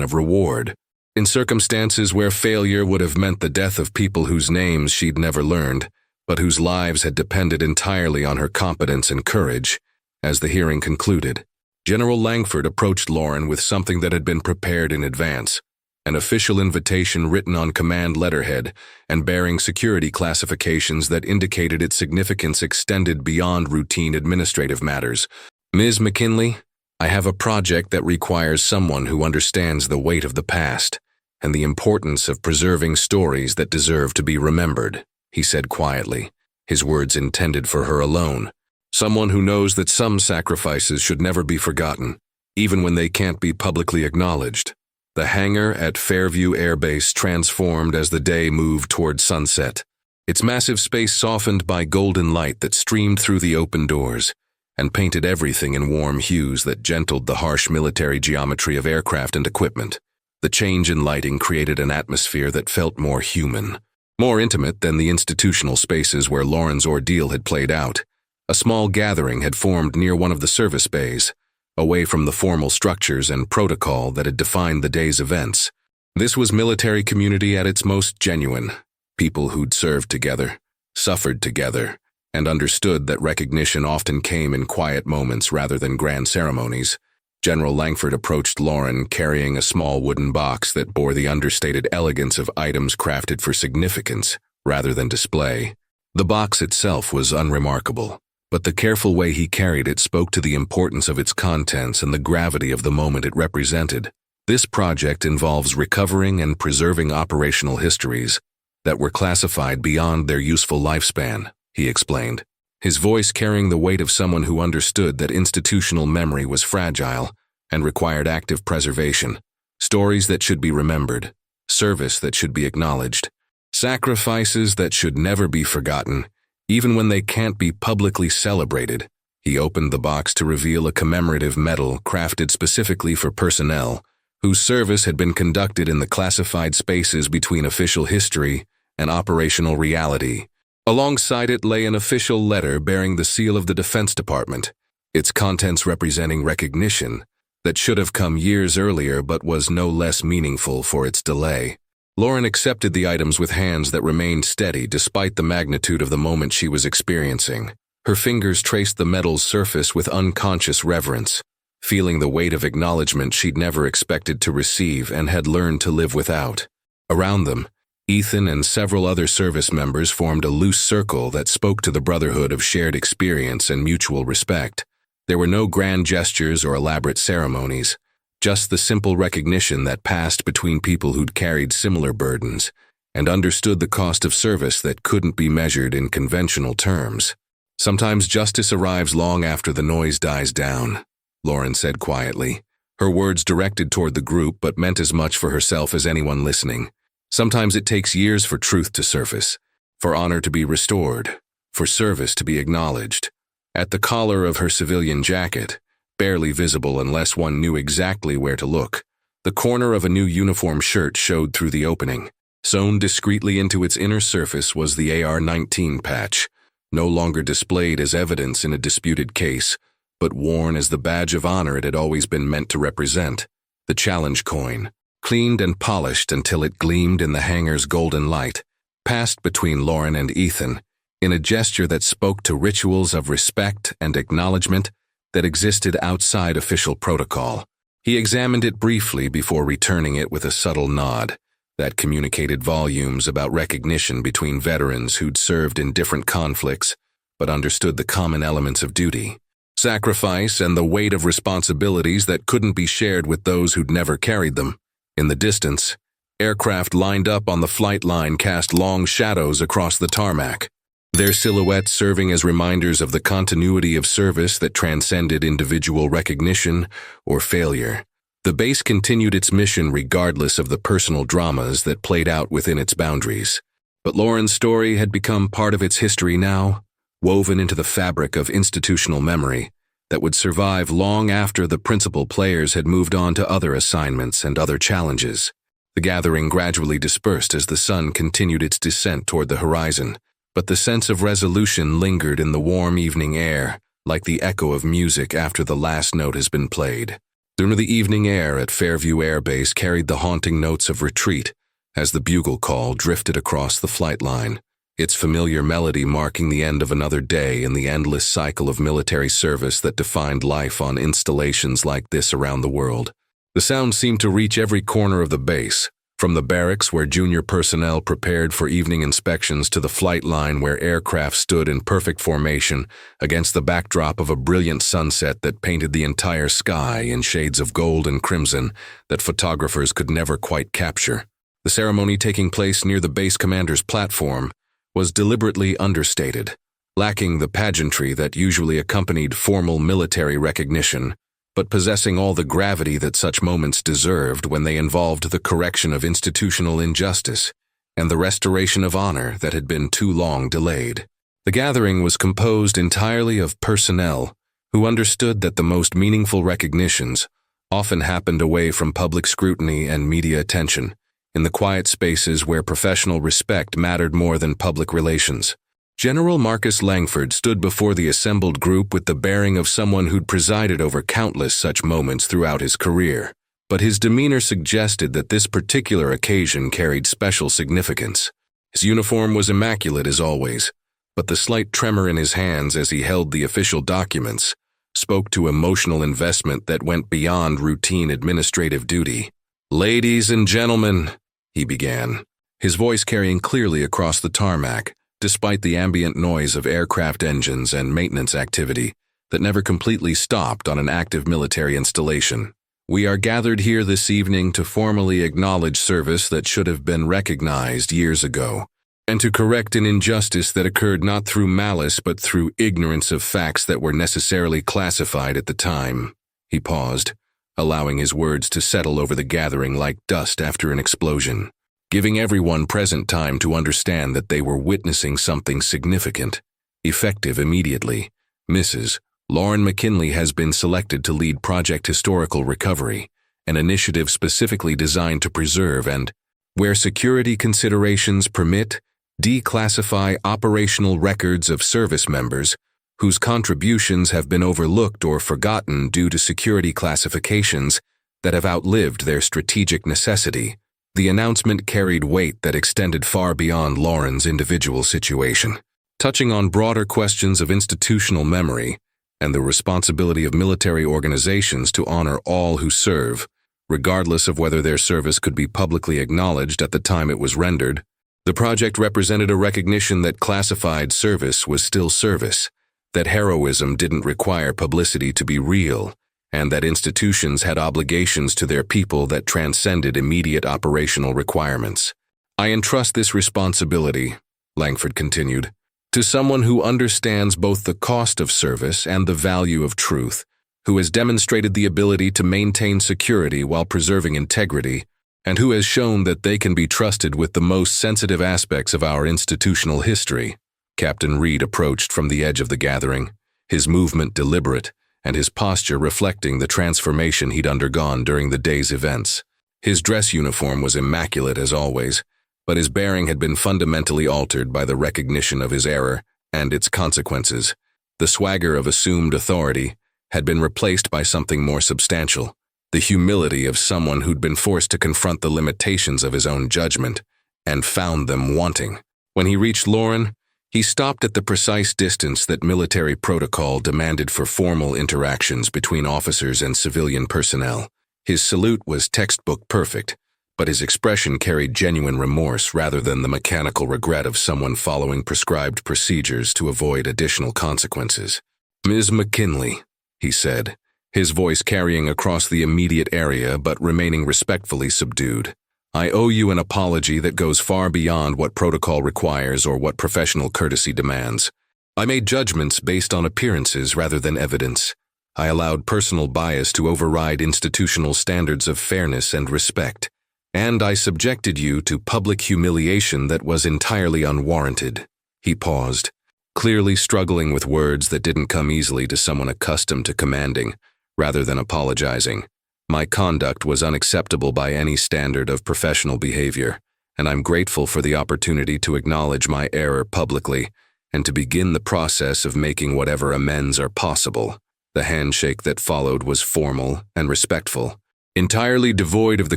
A: of reward. In circumstances where failure would have meant the death of people whose names she'd never learned, but whose lives had depended entirely on her competence and courage, as the hearing concluded, General Langford approached Lauren with something that had been prepared in advance, an official invitation written on command letterhead and bearing security classifications that indicated its significance extended beyond routine administrative matters. Ms. McKinley, I have a project that requires someone who understands the weight of the past and the importance of preserving stories that deserve to be remembered, he said quietly, his words intended for her alone. Someone who knows that some sacrifices should never be forgotten, even when they can't be publicly acknowledged. The hangar at Fairview Air Base transformed as the day moved toward sunset, its massive space softened by golden light that streamed through the open doors and painted everything in warm hues that gentled the harsh military geometry of aircraft and equipment. The change in lighting created an atmosphere that felt more human, more intimate than the institutional spaces where Lauren's ordeal had played out. A small gathering had formed near one of the service bays, away from the formal structures and protocol that had defined the day's events. This was military community at its most genuine, people who'd served together, suffered together, and understood that recognition often came in quiet moments rather than grand ceremonies. General Langford approached Lauren carrying a small wooden box that bore the understated elegance of items crafted for significance rather than display. The box itself was unremarkable, but the careful way he carried it spoke to the importance of its contents and the gravity of the moment it represented. This project involves recovering and preserving operational histories that were classified beyond their useful lifespan, he explained, his voice carrying the weight of someone who understood that institutional memory was fragile and required active preservation. Stories that should be remembered, service that should be acknowledged, sacrifices that should never be forgotten, even when they can't be publicly celebrated. He opened the box to reveal a commemorative medal crafted specifically for personnel whose service had been conducted in the classified spaces between official history and operational reality. Alongside it lay an official letter bearing the seal of the Defense Department, its contents representing recognition that should have come years earlier but was no less meaningful for its delay. Lauren accepted the items with hands that remained steady despite the magnitude of the moment she was experiencing. Her fingers traced the medal's surface with unconscious reverence, feeling the weight of acknowledgement she'd never expected to receive and had learned to live without. Around them, Ethan and several other service members formed a loose circle that spoke to the brotherhood of shared experience and mutual respect. There were no grand gestures or elaborate ceremonies, just the simple recognition that passed between people who'd carried similar burdens and understood the cost of service that couldn't be measured in conventional terms. Sometimes justice arrives long after the noise dies down, Lauren said quietly, her words directed toward the group but meant as much for herself as anyone listening. Sometimes it takes years for truth to surface, for honor to be restored, for service to be acknowledged. At the collar of her civilian jacket, barely visible unless one knew exactly where to look, the corner of a new uniform shirt showed through the opening. Sewn discreetly into its inner surface was the AR-19 patch, no longer displayed as evidence in a disputed case, but worn as the badge of honor it had always been meant to represent. The challenge coin, cleaned and polished until it gleamed in the hangar's golden light, passed between Lauren and Ethan in a gesture that spoke to rituals of respect and acknowledgement that existed outside official protocol. He examined it briefly before returning it with a subtle nod that communicated volumes about recognition between veterans who'd served in different conflicts but understood the common elements of duty, sacrifice, and the weight of responsibilities that couldn't be shared with those who'd never carried them. In the distance, aircraft lined up on the flight line cast long shadows across the tarmac, their silhouettes serving as reminders of the continuity of service that transcended individual recognition or failure. The base continued its mission regardless of the personal dramas that played out within its boundaries. But Lauren's story had become part of its history now, woven into the fabric of institutional memory that would survive long after the principal players had moved on to other assignments and other challenges. The The gathering gradually dispersed as the sun continued its descent toward the horizon, but the sense of resolution lingered in the warm evening air, like the echo of music after the last note has been played. Through the evening air at Fairview Air Base carried the haunting notes of retreat as the bugle call drifted across the flight line, its familiar melody marking the end of another day in the endless cycle of military service that defined life on installations like this around the world. The sound seemed to reach every corner of the base, from the barracks where junior personnel prepared for evening inspections to the flight line where aircraft stood in perfect formation against the backdrop of a brilliant sunset that painted the entire sky in shades of gold and crimson that photographers could never quite capture. The ceremony taking place near the base commander's platform was deliberately understated, lacking the pageantry that usually accompanied formal military recognition, but possessing all the gravity that such moments deserved when they involved the correction of institutional injustice and the restoration of honor that had been too long delayed. The gathering was composed entirely of personnel who understood that the most meaningful recognitions often happened away from public scrutiny and media attention, in the quiet spaces where professional respect mattered more than public relations. General Marcus Langford stood before the assembled group with the bearing of someone who'd presided over countless such moments throughout his career, but his demeanor suggested that this particular occasion carried special significance. His uniform was immaculate as always, but the slight tremor in his hands as he held the official documents spoke to emotional investment that went beyond routine administrative duty. "Ladies and gentlemen," he began, his voice carrying clearly across the tarmac, despite the ambient noise of aircraft engines and maintenance activity that never completely stopped on an active military installation. "We are gathered here this evening to formally acknowledge service that should have been recognized years ago, and to correct an injustice that occurred not through malice but through ignorance of facts that were necessarily classified at the time." He paused, allowing his words to settle over the gathering like dust after an explosion, giving everyone present time to understand that they were witnessing something significant. Effective immediately, Mrs. Lauren McKinley has been selected to lead Project Historical Recovery, an initiative specifically designed to preserve and, where security considerations permit, declassify operational records of service members whose contributions have been overlooked or forgotten due to security classifications that have outlived their strategic necessity. The announcement carried weight that extended far beyond Lauren's individual situation, touching on broader questions of institutional memory and the responsibility of military organizations to honor all who serve, regardless of whether their service could be publicly acknowledged at the time it was rendered. The project represented a recognition that classified service was still service, that heroism didn't require publicity to be real, and that institutions had obligations to their people that transcended immediate operational requirements. "I entrust this responsibility," Langford continued, "to someone who understands both the cost of service and the value of truth, who has demonstrated the ability to maintain security while preserving integrity, and who has shown that they can be trusted with the most sensitive aspects of our institutional history." Captain Reed approached from the edge of the gathering, his movement deliberate, and his posture reflecting the transformation he'd undergone during the day's events. His dress uniform was immaculate as always, but his bearing had been fundamentally altered by the recognition of his error and its consequences. The swagger of assumed authority had been replaced by something more substantial, the humility of someone who'd been forced to confront the limitations of his own judgment and found them wanting. When he reached Lauren, he stopped at the precise distance that military protocol demanded for formal interactions between officers and civilian personnel. His salute was textbook perfect, but his expression carried genuine remorse rather than the mechanical regret of someone following prescribed procedures to avoid additional consequences. "Ms. McKinley," he said, his voice carrying across the immediate area but remaining respectfully subdued. "I owe you an apology that goes far beyond what protocol requires or what professional courtesy demands. I made judgments based on appearances rather than evidence. I allowed personal bias to override institutional standards of fairness and respect, and I subjected you to public humiliation that was entirely unwarranted." He paused, clearly struggling with words that didn't come easily to someone accustomed to commanding, rather than apologizing. My conduct was unacceptable by any standard of professional behavior, and I'm grateful for the opportunity to acknowledge my error publicly and to begin the process of making whatever amends are possible. The handshake that followed was formal and respectful, entirely devoid of the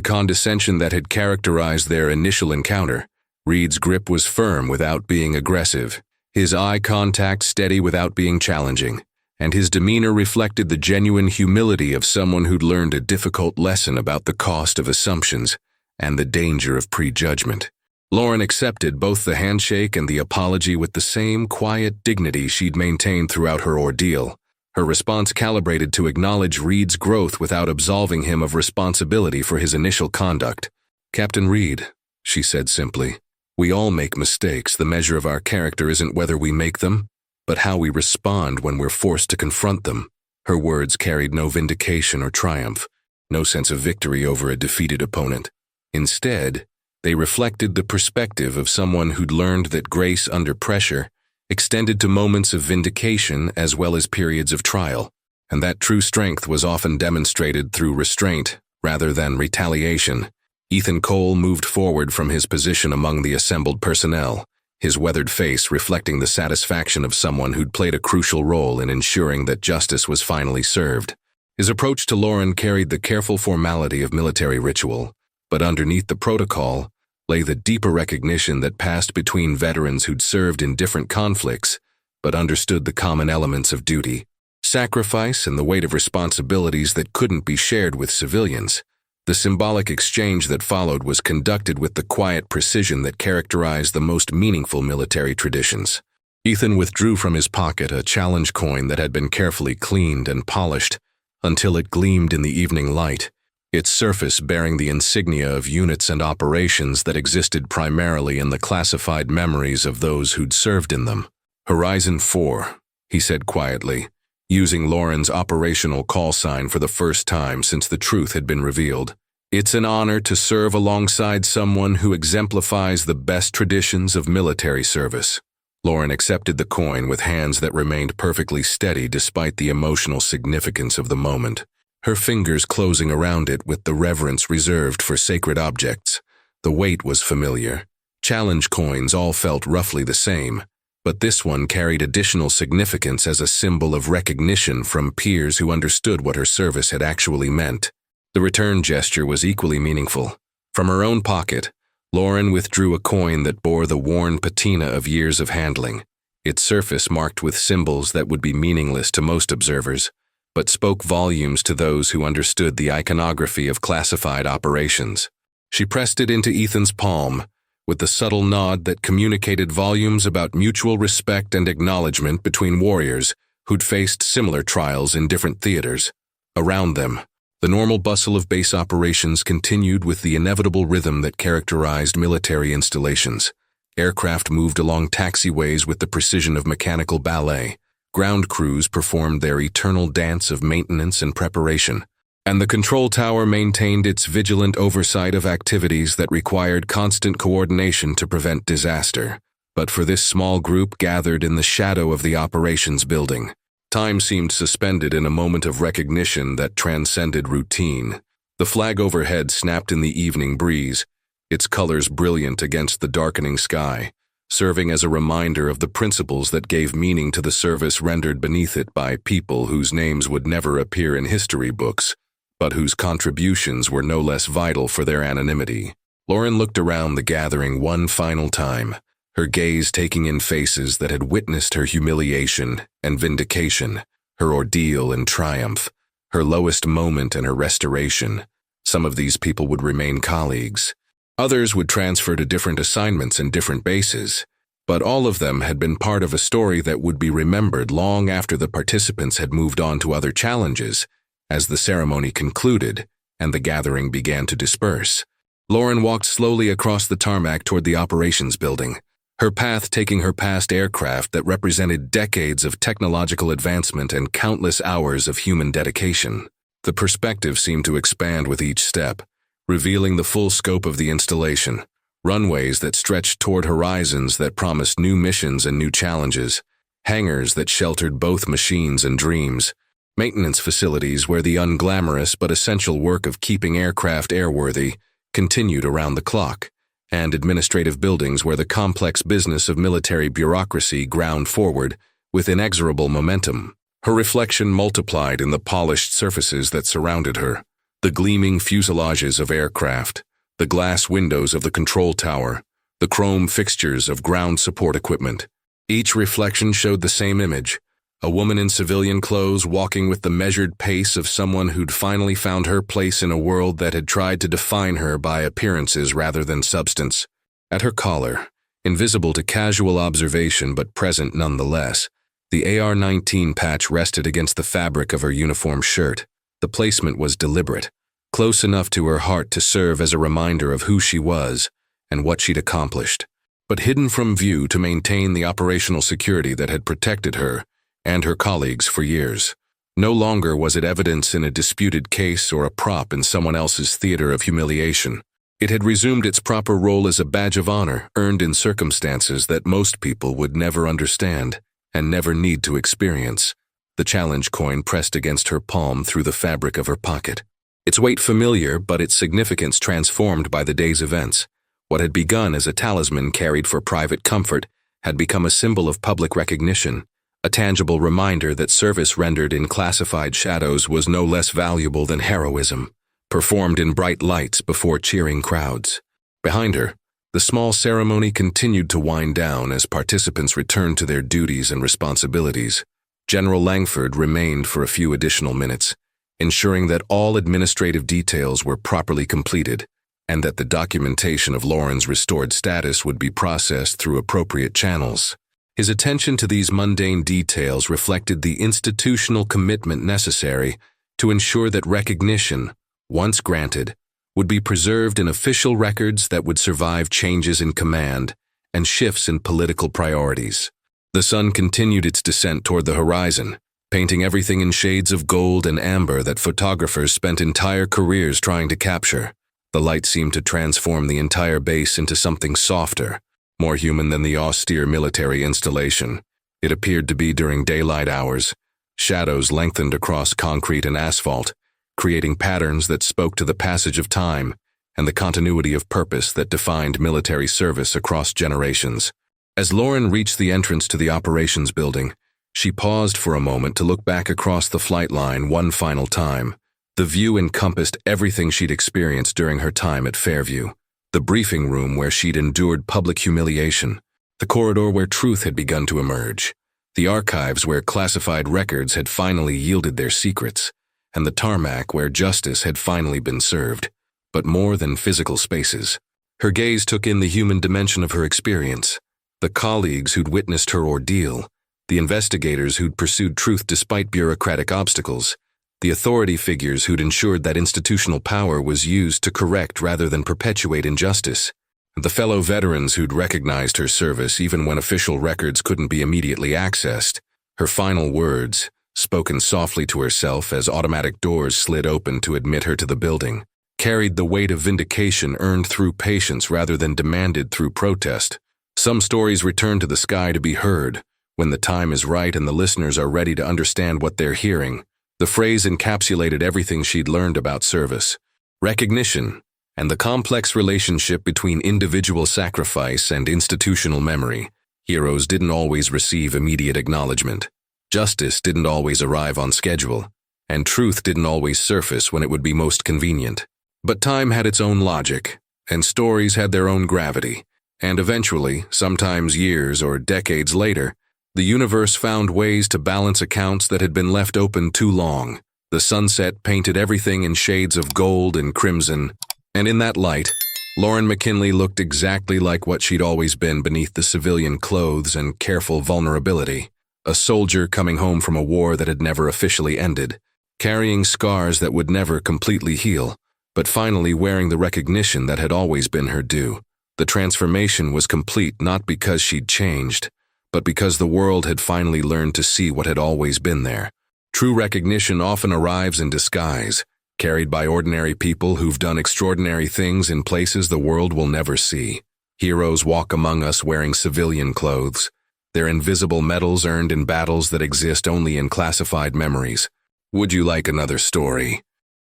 A: condescension that had characterized their initial encounter. Reed's grip was firm without being aggressive, his eye contact steady without being challenging, and his demeanor reflected the genuine humility of someone who'd learned a difficult lesson about the cost of assumptions and the danger of prejudgment. Lauren accepted both the handshake and the apology with the same quiet dignity she'd maintained throughout her ordeal, her response calibrated to acknowledge Reed's growth without absolving him of responsibility for his initial conduct. "Captain Reed," she said simply, "we all make mistakes. The measure of our character isn't whether we make them, but how we respond when we're forced to confront them." Her words carried no vindication or triumph, no sense of victory over a defeated opponent. Instead, they reflected the perspective of someone who'd learned that grace under pressure extended to moments of vindication as well as periods of trial, and that true strength was often demonstrated through restraint rather than retaliation. Ethan Cole moved forward from his position among the assembled personnel, his weathered face reflecting the satisfaction of someone who'd played a crucial role in ensuring that justice was finally served. His approach to Lauren carried the careful formality of military ritual, but underneath the protocol lay the deeper recognition that passed between veterans who'd served in different conflicts but understood the common elements of duty, sacrifice, and the weight of responsibilities that couldn't be shared with civilians. The symbolic exchange that followed was conducted with the quiet precision that characterized the most meaningful military traditions. Ethan withdrew from his pocket a challenge coin that had been carefully cleaned and polished until it gleamed in the evening light, its surface bearing the insignia of units and operations that existed primarily in the classified memories of those who'd served in them. "Horizon 4, he said quietly, using Lauren's operational call sign for the first time since the truth had been revealed. "It's an honor to serve alongside someone who exemplifies the best traditions of military service." Lauren accepted the coin with hands that remained perfectly steady despite the emotional significance of the moment, her fingers closing around it with the reverence reserved for sacred objects. The weight was familiar. Challenge coins all felt roughly the same, but this one carried additional significance as a symbol of recognition from peers who understood what her service had actually meant. The return gesture was equally meaningful. From her own pocket, Lauren withdrew a coin that bore the worn patina of years of handling, its surface marked with symbols that would be meaningless to most observers, but spoke volumes to those who understood the iconography of classified operations. She pressed it into Ethan's palm, with the subtle nod that communicated volumes about mutual respect and acknowledgement between warriors who'd faced similar trials in different theaters. Around them, the normal bustle of base operations continued with the inevitable rhythm that characterized military installations. Aircraft moved along taxiways with the precision of mechanical ballet. Ground crews performed their eternal dance of maintenance and preparation, and the control tower maintained its vigilant oversight of activities that required constant coordination to prevent disaster. But for this small group gathered in the shadow of the operations building, time seemed suspended in a moment of recognition that transcended routine. The flag overhead snapped in the evening breeze, its colors brilliant against the darkening sky, serving as a reminder of the principles that gave meaning to the service rendered beneath it by people whose names would never appear in history books, but whose contributions were no less vital for their anonymity. Lauren looked around the gathering one final time, her gaze taking in faces that had witnessed her humiliation and vindication, her ordeal and triumph, her lowest moment and her restoration. Some of these people would remain colleagues. Others would transfer to different assignments and different bases, but all of them had been part of a story that would be remembered long after the participants had moved on to other challenges. As the ceremony concluded and the gathering began to disperse, Lauren walked slowly across the tarmac toward the operations building, her path taking her past aircraft that represented decades of technological advancement and countless hours of human dedication. The perspective seemed to expand with each step, revealing the full scope of the installation, runways that stretched toward horizons that promised new missions and new challenges, hangars that sheltered both machines and dreams, maintenance facilities where the unglamorous but essential work of keeping aircraft airworthy continued around the clock, and administrative buildings where the complex business of military bureaucracy ground forward with inexorable momentum. Her reflection multiplied in the polished surfaces that surrounded her, the gleaming fuselages of aircraft, the glass windows of the control tower, the chrome fixtures of ground support equipment. Each reflection showed the same image, a woman in civilian clothes walking with the measured pace of someone who'd finally found her place in a world that had tried to define her by appearances rather than substance. At her collar, invisible to casual observation but present nonetheless, the AR-19 patch rested against the fabric of her uniform shirt. The placement was deliberate, close enough to her heart to serve as a reminder of who she was and what she'd accomplished, but hidden from view to maintain the operational security that had protected her and her colleagues for years. No longer was it evidence in a disputed case or a prop in someone else's theater of humiliation. It had resumed its proper role as a badge of honor earned in circumstances that most people would never understand and never need to experience. The challenge coin pressed against her palm through the fabric of her pocket. Its weight familiar, but its significance transformed by the day's events. What had begun as a talisman carried for private comfort had become a symbol of public recognition, a tangible reminder that service rendered in classified shadows was no less valuable than heroism, performed in bright lights before cheering crowds. Behind her, the small ceremony continued to wind down as participants returned to their duties and responsibilities. General Langford remained for a few additional minutes, ensuring that all administrative details were properly completed and that the documentation of Lauren's restored status would be processed through appropriate channels. His attention to these mundane details reflected the institutional commitment necessary to ensure that recognition, once granted, would be preserved in official records that would survive changes in command and shifts in political priorities. The sun continued its descent toward the horizon, painting everything in shades of gold and amber that photographers spent entire careers trying to capture. The light seemed to transform the entire base into something softer, more human than the austere military installation. It appeared to be during daylight hours. Shadows lengthened across concrete and asphalt, creating patterns that spoke to the passage of time and the continuity of purpose that defined military service across generations. As Lauren reached the entrance to the operations building, she paused for a moment to look back across the flight line one final time. The view encompassed everything she'd experienced during her time at Fairview. The briefing room where she'd endured public humiliation, the corridor where truth had begun to emerge, the archives where classified records had finally yielded their secrets, and the tarmac where justice had finally been served. But more than physical spaces, her gaze took in the human dimension of her experience, the colleagues who'd witnessed her ordeal, the investigators who'd pursued truth despite bureaucratic obstacles, the authority figures who'd ensured that institutional power was used to correct rather than perpetuate injustice, the fellow veterans who'd recognized her service even when official records couldn't be immediately accessed. Her final words, spoken softly to herself as automatic doors slid open to admit her to the building, carried the weight of vindication earned through patience rather than demanded through protest. Some stories return to the sky to be heard, when the time is right and the listeners are ready to understand what they're hearing. The phrase encapsulated everything she'd learned about service, recognition, and the complex relationship between individual sacrifice and institutional memory. Heroes didn't always receive immediate acknowledgement. Justice didn't always arrive on schedule, and truth didn't always surface when it would be most convenient. But time had its own logic, and stories had their own gravity, and eventually, sometimes years or decades later, the universe found ways to balance accounts that had been left open too long. The sunset painted everything in shades of gold and crimson, and in that light, Lauren McKinley looked exactly like what she'd always been beneath the civilian clothes and careful vulnerability. A soldier coming home from a war that had never officially ended, carrying scars that would never completely heal, but finally wearing the recognition that had always been her due. The transformation was complete not because she'd changed, but because the world had finally learned to see what had always been there. True recognition often arrives in disguise, carried by ordinary people who've done extraordinary things in places the world will never see. Heroes walk among us wearing civilian clothes, their invisible medals earned in battles that exist only in classified memories. Would you like another story?